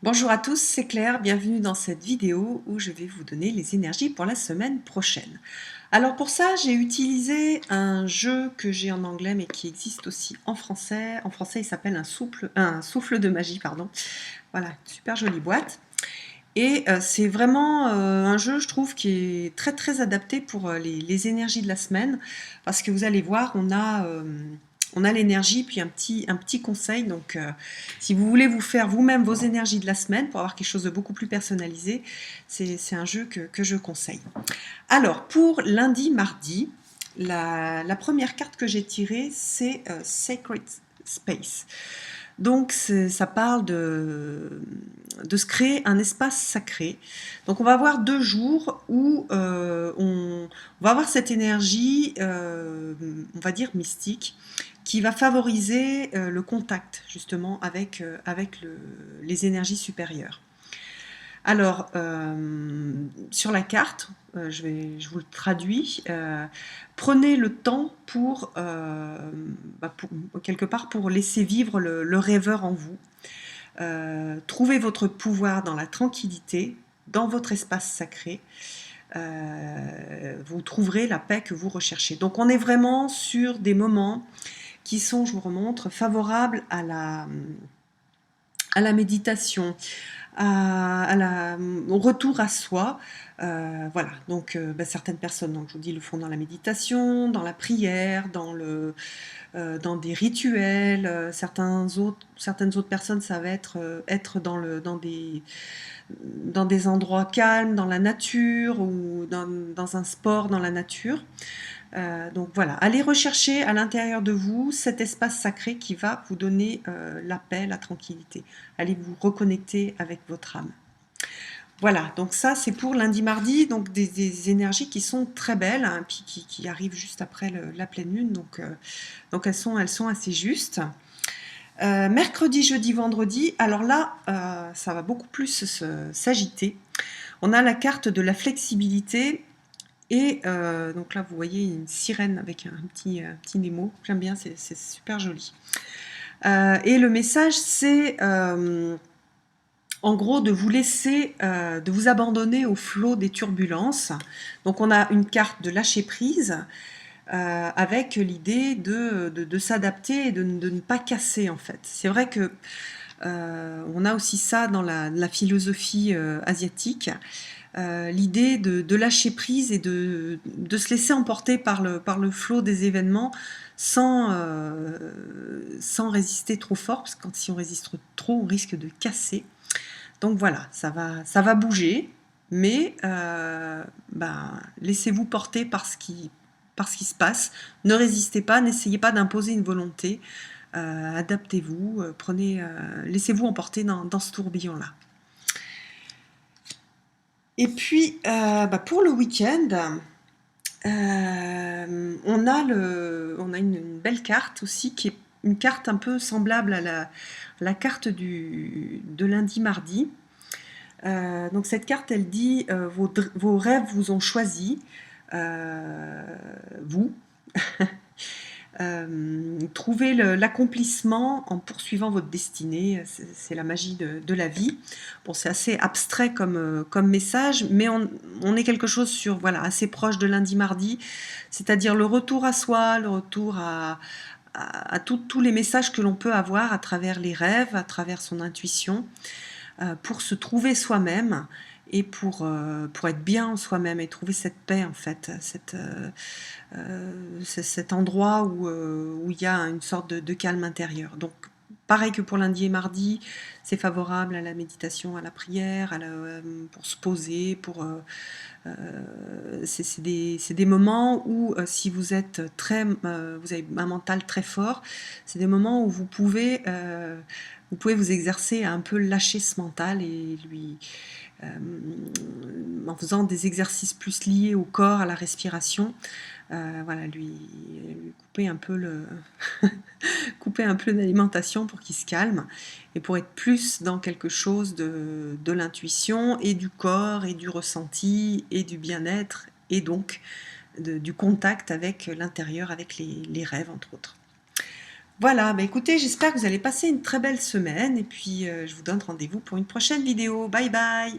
Bonjour à tous, c'est Claire, bienvenue dans cette vidéo où je vais vous donner les énergies pour la semaine prochaine. Alors pour ça, j'ai utilisé un jeu que j'ai en anglais mais qui existe aussi en français. En français, il s'appelle un souffle de magie, pardon. Voilà, super jolie boîte. Et c'est vraiment un jeu, je trouve, qui est très très adapté pour les énergies de la semaine, parce que vous allez voir, on a l'énergie, puis un petit conseil. Donc, si vous voulez vous faire vous-même vos énergies de la semaine, pour avoir quelque chose de beaucoup plus personnalisé, c'est un jeu que je conseille. Alors, pour lundi, mardi, la première carte que j'ai tirée, c'est Sacred Space. Donc ça parle de se créer un espace sacré. Donc on va avoir 2 jours où on va avoir cette énergie, on va dire mystique, qui va favoriser le contact justement avec les énergies supérieures. Alors, sur la carte, je vous le traduis. Prenez le temps quelque part, pour laisser vivre le rêveur en vous. Trouvez votre pouvoir dans la tranquillité, dans votre espace sacré. Vous trouverez la paix que vous recherchez. Donc, on est vraiment sur des moments qui sont, je vous remontre, favorables à la méditation, au retour à soi. Voilà, donc certaines personnes, donc, je vous dis, le font dans la méditation, dans la prière, dans des rituels. Certaines autres personnes, ça va être dans des endroits calmes, dans la nature, ou dans un sport dans la nature. Donc voilà, allez rechercher à l'intérieur de vous cet espace sacré qui va vous donner la paix, la tranquillité. Allez vous reconnecter avec votre âme. Voilà, donc ça c'est pour lundi, mardi, donc des énergies qui sont très belles, hein, puis qui arrivent juste après la pleine lune, donc elles sont assez justes. Mercredi, jeudi, vendredi, alors là, ça va beaucoup plus s'agiter. On a la carte de la flexibilité. Et donc là, vous voyez une sirène avec un petit Nemo. J'aime bien, c'est super joli. Et le message, c'est en gros de vous laisser, de vous abandonner au flot des turbulences. Donc on a une carte de lâcher prise avec l'idée de s'adapter et de ne pas casser en fait. C'est vrai que on a aussi ça dans la philosophie asiatique. L'idée de lâcher prise et de se laisser emporter par le flot des événements sans résister trop fort, parce que si on résiste trop, on risque de casser. Donc voilà, ça va bouger, mais laissez-vous porter par ce qui se passe. Ne résistez pas, n'essayez pas d'imposer une volonté. Adaptez-vous, laissez-vous emporter dans ce tourbillon-là. Et puis, pour le week-end, on a une belle carte aussi, qui est une carte un peu semblable à la carte de lundi-mardi. Donc cette carte, elle dit vos rêves vous ont choisi, vous. Trouvez l'accomplissement en poursuivant votre destinée, c'est la magie de la vie. Bon, c'est assez abstrait comme message, mais on est quelque chose sur, voilà, assez proche de lundi-mardi, c'est-à-dire le retour à soi, le retour à tous les messages que l'on peut avoir à travers les rêves, à travers son intuition, pour se trouver soi-même et pour être bien en soi-même et trouver cette paix, en fait, c'est cet endroit où il y a une sorte de calme intérieur. Donc, pareil que pour lundi et mardi, c'est favorable à la méditation, à la prière, pour se poser, c'est des moments où, si vous êtes vous avez un mental très fort, c'est des moments où vous pouvez vous exercer à un peu lâcher ce mental et euh, en faisant des exercices plus liés au corps, à la respiration, voilà, lui couper un peu couper un peu l'alimentation pour qu'il se calme et pour être plus dans quelque chose de l'intuition et du corps et du ressenti et du bien-être et donc du contact avec l'intérieur, avec les rêves entre autres. Voilà, bah écoutez, j'espère que vous allez passer une très belle semaine et puis je vous donne rendez-vous pour une prochaine vidéo. Bye bye!